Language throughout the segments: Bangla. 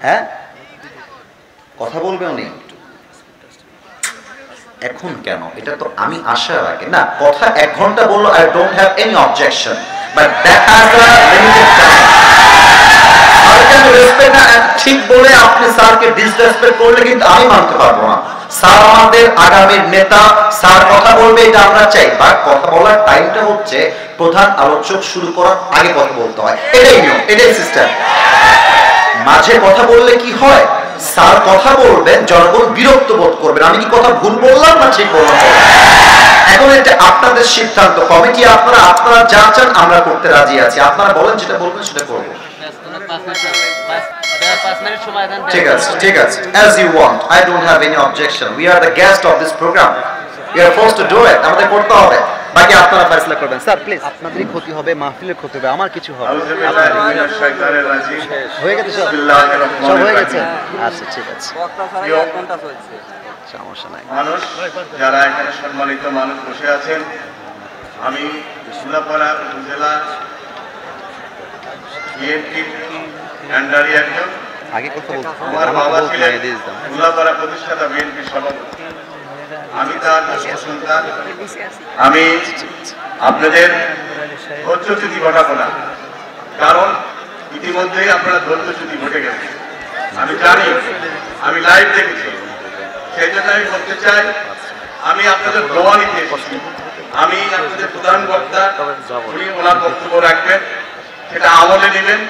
হ্যাঁ, কথা বলবে উনি এখন কেন? এটা তো আমি আসার আগে না, কথা 1 ঘন্টা বললো, I don't have any objection, but that has a limited time. স্যারকে আমি রেসপেক্ট না ঠিক বলে আপনি স্যারকে ডিসরেসপেক্ট করলে কিন্তু আমি মানতে পারবো না। স্যার আমাদের আগামীর নেতা, স্যার কথা বলবে এটা আমরা চাই, বাট কথা বলার টাইমটা হচ্ছে প্রধান আলোচক শুরু করার আগে কথা বলতে হয়, এটাই নিয়ম, এটাই সিস্টেম। মাঝে কথা বললে কি হয়, স্যার কথা বলবেন, জনগণ বিরক্ত বোধ করবেন, আমি কি কথা ভুল বললাম না ঠিক বললাম। এখন এটা আপনাদের সিদ্ধান্ত, কমিটি আপনারা যা চান আমরা করতে রাজি আছি, আপনারা বলেন যেটা বলবেন সেটা করব। ঠিক আছে, ঠিক আছে, as you want, I don't have any objection, we are the guest of this program, we are forced to do it, আমাদের করতে হবে, বাকি আপনারা ফয়সালা করবেন। স্যার প্লিজ, আপনাদেরই ক্ষতি হবে, মাহফিলের ক্ষতি হবে, আমার কিছু হবে হয়ে গেছে, সব হয়ে গেছে। আচ্ছা ঠিক আছে, সমস্যা নাই। মানুষ যারা এখানে সম্মানিত মানুষ বসে আছেন, আমি সুলাপাড়া উপজেলা বিএনপির ক্যান্ডারি একজন, আগে কথা বলতে আমার বাবা ছিলেন সুলাপাড়া প্রতিষ্ঠাতা বিএনপির সভাপতি, আমি তার সন্তান। আমি আপনাদের ধৈর্যচ্যুতি ঘটাবো না, কারণ ইতিমধ্যেই আপনারা ধৈর্যচ্যুতি ঘটে গেছে, আমি জানি, আমি লাইভ দেখেছি। সেই জন্য আমি বলতে চাই, আমি আপনাদের দোয়া নিতে এসেছি, আমি আপনাদের প্রধান বক্তা, উনি ওনার বক্তব্য রাখবেন, সেটা আমলে নেবেন,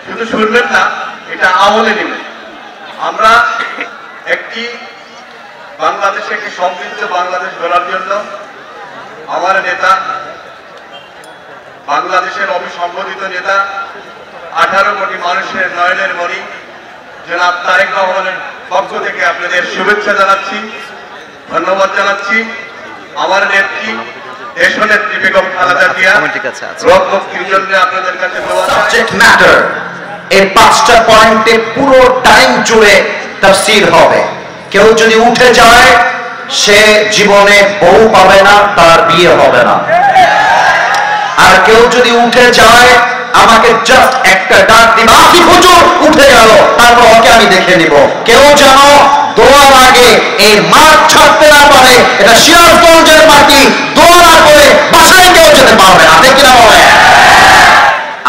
শুধু শুনবেন না, এটা আমলে নেবেন। আমরা একটি বাংলাদেশে একটি সমৃদ্ধ বাংলাদেশ গড়ার জন্য আমার নেতা, বাংলাদেশের অবিসংগঠিত নেতা, 18 কোটি মানুষের নয়নের মণি জনাব তারেক রহমানের পক্ষ থেকে আপনাদের শুভেচ্ছা জানাচ্ছি, ধন্যবাদ জানাচ্ছি। আমার নেত্রী, দেশনেত্রী বেগম খালেদা জিয়া রোগ মুক্তির জন্য আপনাদের কাছে সাবজেক্ট ম্যাটার, এই 5টা পয়েন্টে পুরো টাইম জুড়ে তাফসীর হবে। কেউ যদি উঠে যায় সে জীবনে বউ পাবে না, তার বিয়ে হবে না। আর কেউ যদি উঠে যায় আমাকে জাস্ট একটা ডাক দিবা, আসিফ হুজুর উঠে গেল, তারপর ওকে আমি দেখে নিব। কেউ যেন দোয়ার আগে এই মাঠ ছাড়তে না পারে, এটা সিরাজগঞ্জের মাটি, দোয়া না করে বাসায় কেউ যেতে পারবে না, ঠিক কিনা বলে?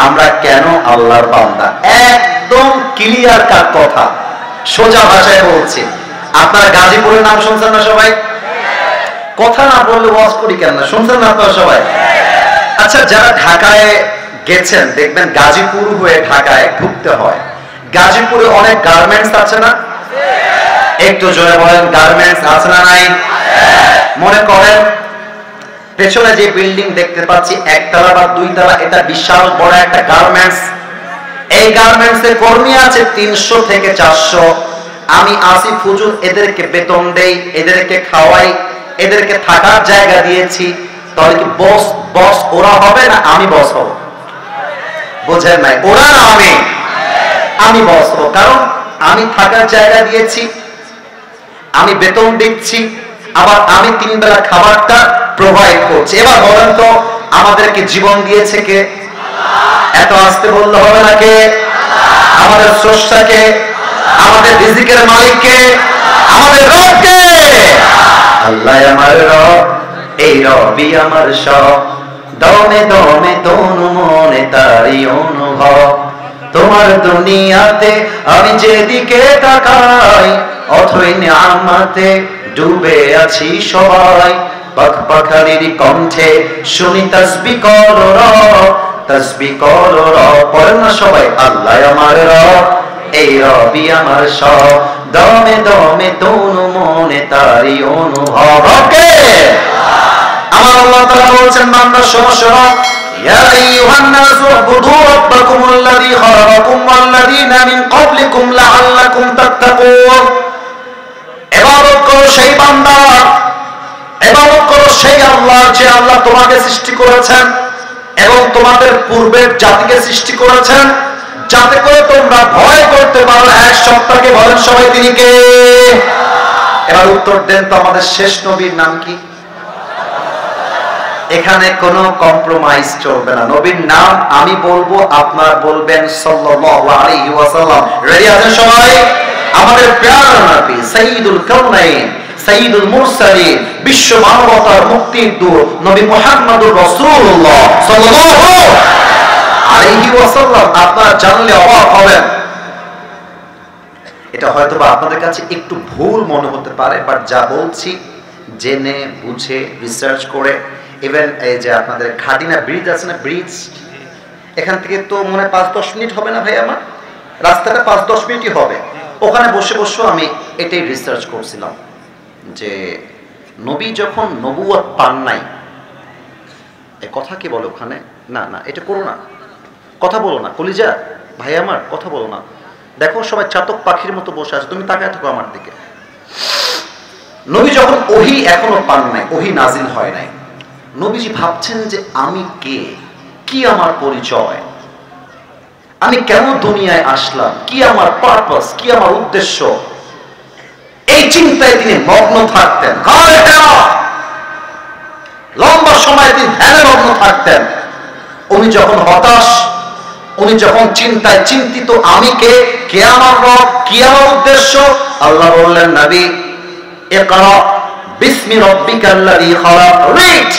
আমরা কেন আল্লাহর বান্দা, একদম ক্লিয়ার কাট কথা, সোজা ভাষায় বলছি। আপনারা গাজীপুরের নাম শুনছেন না সবাই? কথা না বললে ওয়াজ করি কেন না, শুনছেন না আপনারা সবাই? আচ্ছা, যারা ঢাকায় গেছেন দেখবেন গাজীপুর হয়ে ঢাকায় ঢুকতে হয়। গাজীপুরে অনেক গার্মেন্টস আছে না? একটু জোরে বলেন, গার্মেন্টস আছে না নাই? মনে করেন পেছনে যে বিল্ডিং দেখতে পাচ্ছি, 1 তলা বা 2 তলা, এটা বিশাল বড় একটা গার্মেন্টস। এই গার্মেন্টস এর কর্মী আছে 300 থেকে 400। আমি আসিফ হুজুর এদেরকে বেতন দেই, এদেরকে খাওয়াই, এদেরকে থাকার জায়গা দিয়েছি। তাহলে কি বস ওরা হবে না আমি বস হব? বোঝেন নাই? ওরা না আমি বস হব, কারণ আমি থাকার জায়গা দিয়েছি, আমি বেতন দিচ্ছি, আবার আমি 3 বেলা খাবারটা প্রোভাইড করছি। এবার বলেন তো আমাদেরকে জীবন দিয়েছে কে? এত আসতে বললে হবে না, কে? আমাদের স্রষ্টাকে, আমাদের রিজিকের মালিককে, আমাদের রবকে। আল্লাহ আমার রব, এই রবই আমার সব, দমে দমে তনু মনে তারি অনুভব। তোমার দুনিয়াতে আমি যেদিকে তাকাই, অথই নিয়ামতে ডুবে আছি সবাই। পাখ পাখালির কণ্ঠে শুনি তাসবিহ করো রব, তাসবিহ করো রব। পড়েন না সবাই, আল্লাহ আমার রব, এই রবই আমার সব, দমে দমে তনু মনে তারি অনুভব। ওকে, আমার আল্লাহ তাআলা বলছেন বান্দা শোনো শোনো, ইয়া আইয়ুহান নাসু উবুদু রাব্বাকুমুল্লাযী খালাকাকুম ওয়াল্লাযীনা মিন ক্বাবলিকুম লাআল্লাকুম তাত্তাকুন। ইবাদত করো সেই বান্দা, ইবাদত করো সেই আল্লাহ, যে আল্লাহ তোমাকে সৃষ্টি করেছেন এবং তোমাদের পূর্বের জাতিকে সৃষ্টি করেছেন, যাতে করে তোমরা ভয় করতে পারো এক সত্তাকে। বলেন সবাই তিনি কে? এবার উত্তর দেন তো, আমাদের শেষ নবীর নাম কি? এখানে কোনো কম্প্রোমাইজ চলবে না। নবীর নাম আমি বলবো, আপনার বলবেন সাল্লাল্লাহু আলাইহি ওয়াসাল্লাম। রেডি আছেন সবাই? আমাদের প্রিয় নবী সাইয়্যিদুল কাউনাইন, সাইয়্যিদুল মুরসালিন, বিশ্ব মানবতার মুক্তির দূত নবী মুহাম্মদুর রাসূলুল্লাহ সাল্লাল্লাহু আলাইহি ওয়াসাল্লাম আপনারা জানলে অবাক হবেন। এটা হয়তো বা আপনাদের কাছে একটু ভুল মনে হতে পারে, বাট যা বলছি জেনে বুঝে রিসার্চ করে, ইভেন এই যে আপনাদের খাদিনা ব্রিজ আছে না, ব্রিজ, এখান থেকে তো মনে হয় 5-10 মিনিট হবে না ভাই, আমার রাস্তাটা 5-10 মিনিটই হবে। ওখানে বসে বসে আমি এটাই রিসার্চ করছিলাম যে নবী যখন নবুয়ত পান নাই, এ কথা কি বলে ওখানে, না না এটা করো না, কথা বলো না কলিজা ভাই আমার, কথা বলো না। দেখো সবাই চাতক পাখির মতো বসে আছে, তুমি তাকায় থাকো আমার দিকে। নবী যখন ওহী এখনো পান নাই, ওহী নাজিল হয় নাই, নবীজি ভাবছেন যে আমি কে, কি আমার পরিচয়, আমি কেন দুনিয়ায় আসলাম, কি আমার পারপাস, কি আমার উদ্দেশ্য, এই চিন্তায় তিনি মগ্ন থাকতেন। লম্বা সময় তিনি ধ্যানে মগ্ন থাকতেন। উনি যখন হতাশ, উনি যখন চিন্তায় চিন্তিত, আমি কে আমার রব, কি আমার উদ্দেশ্য, আল্লাহ বললেন নবী ইকরা বিসমি রাব্বিকাল্লাযী খালাক, read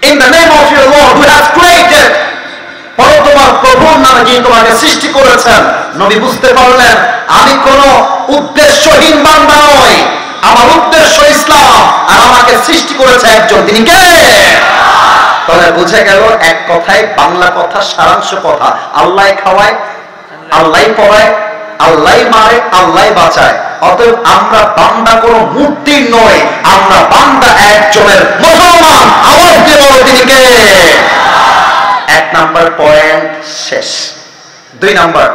in the name of your lord who has created, পড়ো তোমার প্রভুর নামে যিনি তোমাকে সৃষ্টি করেছেন। নবী বুঝতে পারলেন আমি কোন উদ্দেশ্যহীন বান্দা নই, আমার উদ্দেশ্য ইসলাম, আর আমাকে সৃষ্টি করেছে একজন, তিনি কে? তাহলে বুঝে গেল এক কথায়, বাংলা কথা, সারাংশ কথা, আল্লাহ খাওয়ায়, আল্লাহ পড়ায়, আল্লাহ মারে, আল্লাহ বাঁচায়। অতএব আমরা বান্দা কোনো মূর্তির নয়, আমরা বান্দা একজনের মুসলমান। আওয়াজ দিয়ে বলো তিনি কে? এক নাম্বার পয়েন্ট শেষ। 2 নাম্বার,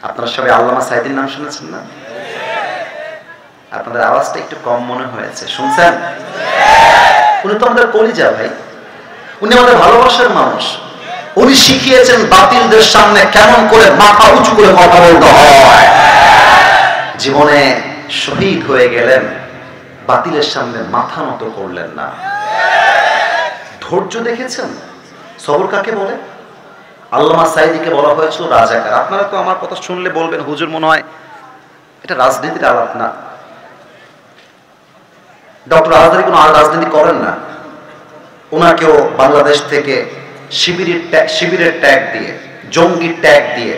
আপনারা সবাই আল্লামা সাঈদীর নাম শুনেছেন না? আপনাদের আওয়াজটা একটু কম মনে হয়েছে, শুনছেন? উনি তো আমাদের কলিজা ভাই, উনি আমাদের ভালোবাসার মানুষ। উনি শিখিয়েছেন বাতিলদের সামনে কেমন করে মাথা উঁচু করে কথা বলতে হয়। জীবনে শহীদ হয়ে গেলেন, বাতিলের সামনে মাথা নত করলেন না। ধৈর্য দেখেছেন? সবর কাকে বলে? আল্লামা সাঈদীকে বলা হয়েছিল রাজাকার। আপনারা তো আমার কথা শুনলে বলবেন হুজুর মনে হয় এটা রাজনীতির আলাপ না। ডক্টর আজাদী কোনো রাজনীতি করেন না। ওনাকেও বাংলাদেশ থেকে শিবিরের ট্যাগ দিয়ে, জঙ্গির ট্যাগ দিয়ে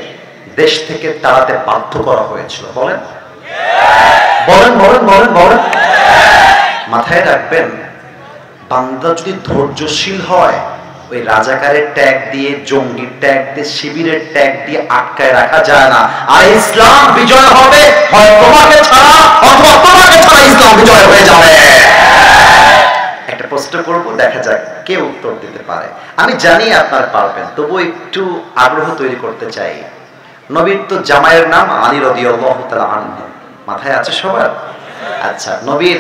দেশ থেকে তাড়াতে বাধ্য করা হয়েছিল। বলেন বলেন বলেন বলেন বলেন। মাথায় রাখবেন, বান্দা যদি ধৈর্যশীল হয়, ওই রাজাকারের ট্যাগ দিয়ে, জঙ্গির ট্যাগ দিয়ে, শিবিরের ট্যাগ দিয়ে আটকায় রাখা যায় না। আর ইসলাম বিজয় হবে হয় তোমাকে ছাড়া অথবা তোমাকে ছাড়া ইসলাম বিজয় হয়ে যাবে। একটা প্রশ্ন করব, দেখা যাক কে উত্তর দিতে পারে। আমি জানি আপনারা পারবেন, তবু একটু আগ্রহ তৈরি করতে চাই। নবীর তো জামাইয়ের নাম আলী রাদিয়াল্লাহু তাআলা আনহু, মাথায় আছে সবার? আচ্ছা, নবীর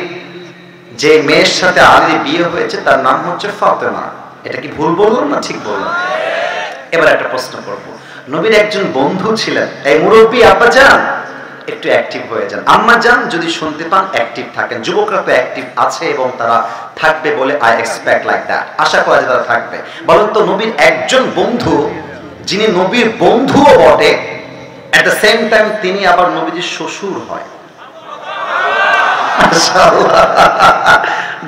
যে মেয়ের সাথে আলীর বিয়ে হয়েছে তার নাম হচ্ছে ফাতেমা। এটা কি ভুল বললাম না ঠিক বললাম? এবার একটা প্রশ্ন করব। নবীর একজন বন্ধু ছিলেন, এই মুরব্বী আব্বা যান একটু অ্যাক্টিভ হয়ে যান, আম্মা যান যদি শুনতে পান অ্যাক্টিভ থাকেন। যুবকরা তো অ্যাক্টিভ আছে এবং তারা থাকবে বলে আই এক্সপেক্ট লাইক দ্যাট, আশা করা যায় তারা থাকবে। বলেন তো, নবীর একজন বন্ধু, যিনি নবীর বন্ধুও বটে, এট দ্য সেম টাইম তিনি আবার নবীজির শ্বশুর হয়।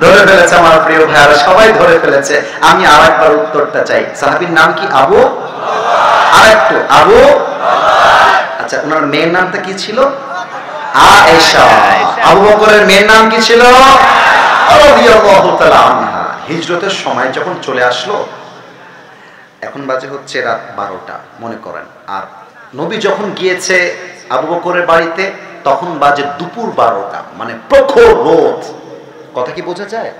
ধরে ফেলেছে আমার প্রিয় ভাইয়ারা, সবাই ধরে ফেলেছে। আমি আর একবার উত্তরটা চাই। সাহাবীর নাম কি? আবু, আর একটু আবু। আচ্ছা, ওনার মেয়ের নামটা কি ছিল? আয়েশা। আবু বকরের মেয়ের নাম কি ছিল? রাদিয়াল্লাহু তাআলা আনহা। হিজরতের সময় যখন চলে আসলো, এখন বাজে হচ্ছে রাত 12টা মনে করেন, আর নবী যখন গিয়েছে আবু বকরের বাড়িতে তখন বাজে দুপুর 12টা, মানে প্রখর রোদ। কথা কি বোঝা যায়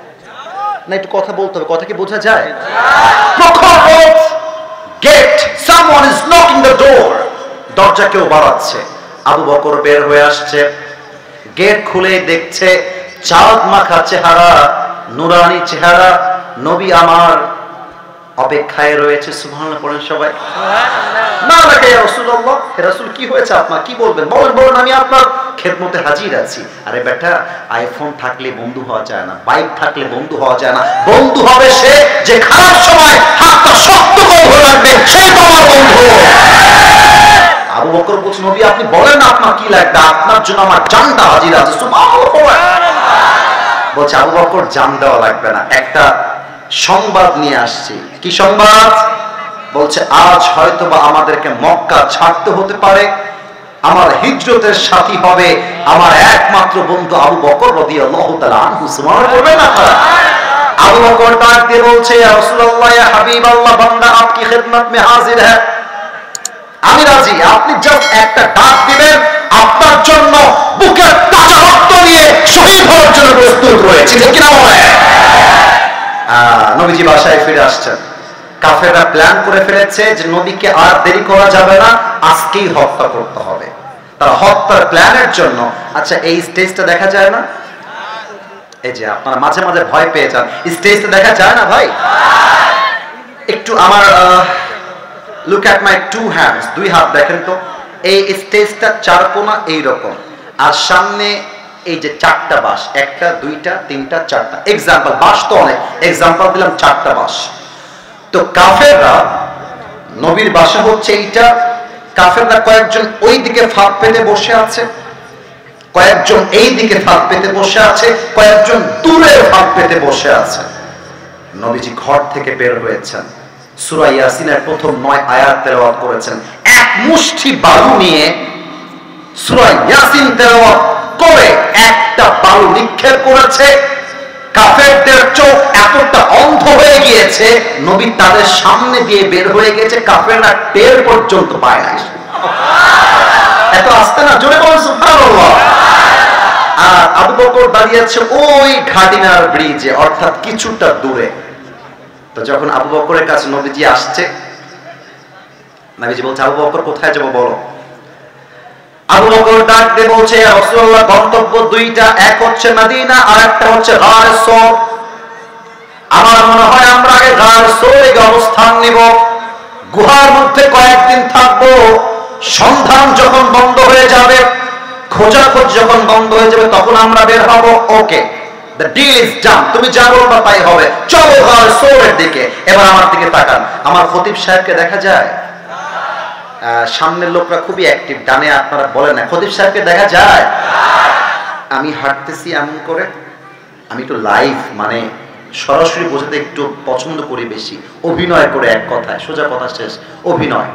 না? একটু কথা বলতে হবে, কথা কি বোঝা যায়? প্রখর রোদ, gate, someone is knocking the door, দরজা কেউ বাড়াচ্ছে। আবু বকর বের হয়ে আসছে, গেট খুলে দেখছে চাঁদ মাখা চেহারা, নুরানি চেহারা, নবী আমার অপেক্ষায় রয়েছে। সুবহানাল্লাহ পড়েন সবাই। না লাগে ইয়া রাসূলুল্লাহ, হে রাসূল কি হয়েছে আপনার, কি বলবেন, বলেন বলেন, আমি আপনার খেদমতে হাজির আছি। আরে বেটা, আইফোন থাকলে বন্ধু হওয়া যায় না, বাইক থাকলে বন্ধু হওয়া যায় না। বন্ধু হবে সে যে খারাপ সময় হাতটা শক্ত করে ধরে রাখবে, সেই তোমার বন্ধু। আবু বকর বলছে, নবী আপনি বলেন না আপনার কি লাগবে, আপনার জন্য আমার জানটা হাজির আছে। সুবহানাল্লাহ। বলছে আবু বকর জান দেওয়া লাগবে না, একটা সংবাদ নিয়ে আসছি। কি সংবাদ? বলছে আজ হয়তোবা আমাদেরকে মক্কা ছাড়তে হতে পারে, আমার হিজরতের সাথী হবে আমার একমাত্র বন্ধু আবু বকর রাদিয়াল্লাহু তাআলা আনহু। সুবহানাল্লাহ বলবেন আপনারা? আবু বকর ডাক দিয়ে বলছে, ইয়া রাসূলুল্লাহ, ইয়া হাবিবাল্লাহ, বান্দা আপকি খিদমত মে হাজির হ্যায়, আমি রাজি। আপনি জাস্ট একটা ডাক দিবেন, আপনার জন্য বুকের তাজা রক্ত নিয়ে শহীদ হওয়ার জন্য প্রস্তুত রয়েছে। ঠিক কিনা বলেন? নবীজি বাসায় ফিরে আসছেন। কাফেররা প্ল্যান করে ফেলেছে যে নবীকে আর দেরি করা যাবে না, আজকেই হত্যা করতে হবে। তারা হত্যার প্ল্যানের জন্য, আচ্ছা এই স্টেজটা দেখা যায় না? এই যে আপনারা মাঝে মাঝে ভয় পেয়ে যান, স্টেজটা দেখা যায় না ভাই? একটু আমার look at my two hands, দুই হাত দেখেন তো। এই স্টেজটা চার কোণা এইরকম, আর সামনে এই যে চারটা বাঁশ, একটা দুইটা তিনটা চারটা, এক্সাম্পল বাঁশ তো অনেক, এক্সাম্পল দিলাম চারটা বাঁশ। তো কাফেররা, নবীর বাসা হচ্ছে এইটা, কাফেররা কয়েকজন ওই দিকে ফাঁক পেতে বসে আছে, কয়েকজন এই দিকে ফাঁক পেতে বসে আছে, কয়েকজন দূরে ফাঁক পেতে বসে আছে। নবীজি ঘর থেকে বের হয়েছেন, সূরা ইয়াসিনের প্রথম 9 আয়াত তেলাওয়াত করেছেন। এক মুষ্টি বালু নিয়ে সূরা ইয়াসিন তেলাওয়াত করে একটা বালু নিক্ষেপ করেছে। কাফেরদের চোখ এতটা অন্ধ হয়ে গিয়েছে, নবী তাদের সামনে দিয়ে বের হয়ে গেছে, কাফেররা টের পর্যন্ত পায় না। এত আস্তে না, জোরে বলেন সুবহানাল্লাহ। আর আবু বকর দাঁড়িয়ে আছে ওই ঘাটিনার ব্রিজে, অর্থাৎ কিছুটা দূরে। তো যখন আবু বকরের কাছে নবীজি আসছে, নবীজি বলছে, আবু বকর কোথায় যাবো বলো? আবু বকর ডাক দিয়ে বলছে, ইয়া রাসূলুল্লাহ, গন্তব্য দুইটা, এক হচ্ছে মদিনা আর একটা হচ্ছে গারে সওর। আমার মনে হয় আমরা আগে গারে সওরে অবস্থান নিব, গুহার মধ্যে কয়েকদিন থাকবো, সন্ধান যখন বন্ধ হয়ে যাবে, খোঁজাখোঁজ যখন বন্ধ হয়ে যাবে, তখন আমরা বের হব। ওকে, দ্য ডিল ইজ ডান, তুমি যা বলবা তাই হবে, চলো গারে সওরের দিকে। এবার আমার দিকে তাকান, আমার খতিব সাহেবকে দেখা যায়? সামনের লোকরা খুবই অ্যাক্টিভ, ডানে আপনারা বলেন না, খতিব সাহেবকে দেখা যায়? আমি হাঁটতেছি এমন করে, আমি একটু লাইভ মানে সরাসরি বোঝাতে একটু পছন্দ করি বেশি, অভিনয় করে, এক কথায় সোজা কথা শেষ, অভিনয়।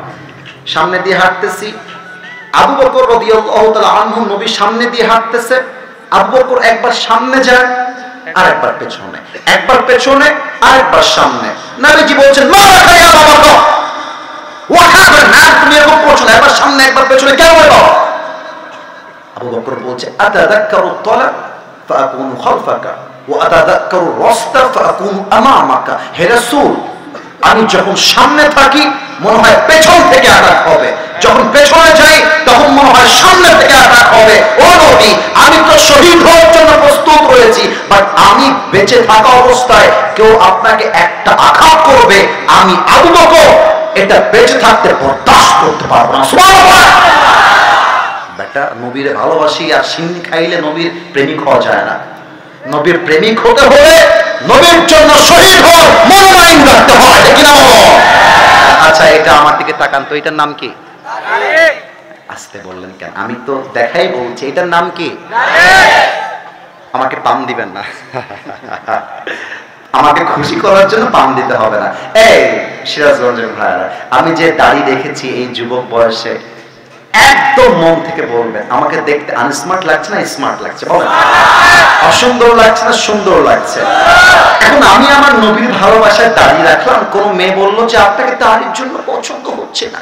সামনে দিয়ে হাঁটতেছি, আবু বকর রাদিয়াল্লাহু তাআলা আনহু নবী সামনে দিয়ে হাঁটতেছে, আবু বকর একবার সামনে যায় আর একবার পেছনে, একবার পেছনে আর একবার সামনে। নবীজি বলছেন, মা রাখা ইয়া Abu Bakr, what happened man, তুমি এরকম করছো না, একবার সামনে একবার পেছনে কেন বলো? আবু বকর বলছে, আতাযাক্কারু তালাব ফাআকুনু খালফাকা ওয়া আতাযাক্কারু রাসতা ফাআকুনু আমামাকা। হে রাসূল, আমি যখন সামনে থাকি মনে হয় পেছন থেকে আঘাত হবে, যখন পেছনে যাই তখন মনে হয় সামনে থেকে আঘাত হবে। ও নবী, আমি তো শহীদ হওয়ার জন্য প্রস্তুত রয়েছি, বাট আমি বেঁচে থাকা অবস্থায় কেউ আপনাকে একটা আঘাত করবে, আমি আবু বকর এটা বেঁচে থাকতে বরদাস্ত করতে পারবো না। সুবহানাল্লাহ। বেটা, নবীর ভালোবাসি আর সিন্নি খাইলে নবীর প্রেমিক হওয়া যায় না। নবীর প্রেমিক হতে হলে নবীর জন্য শহীদ হওয়ার মনোনয়ন রাখতে হয়, ঠিক না বলো? আচ্ছা, এটা আমার দিকে তাকান তো, এটার নাম কি? আসতে বললেন কেন? আমি তো দেখাই বলছি, এটার নাম কি? আমাকে পাম দিবেন না, আমাকে খুশি করার জন্য পাম দিতে হবে না। এই সিরাজগঞ্জের ভাইরা, আমি যে দাড়ি রেখেছি এই যুবক বয়সে, একদম মন থেকে বলবেন আমাকে দেখতে আনস্মার্ট লাগছে না স্মার্ট লাগছে? বলেন, অসুন্দর লাগছে না সুন্দর লাগছে? এখন আমি আমার নবীর ভালোবাসায় দাড়ি রাখলাম, কোন মেয়ে বললো যে আপনাকে দাড়ির জন্য পছন্দ হচ্ছে না,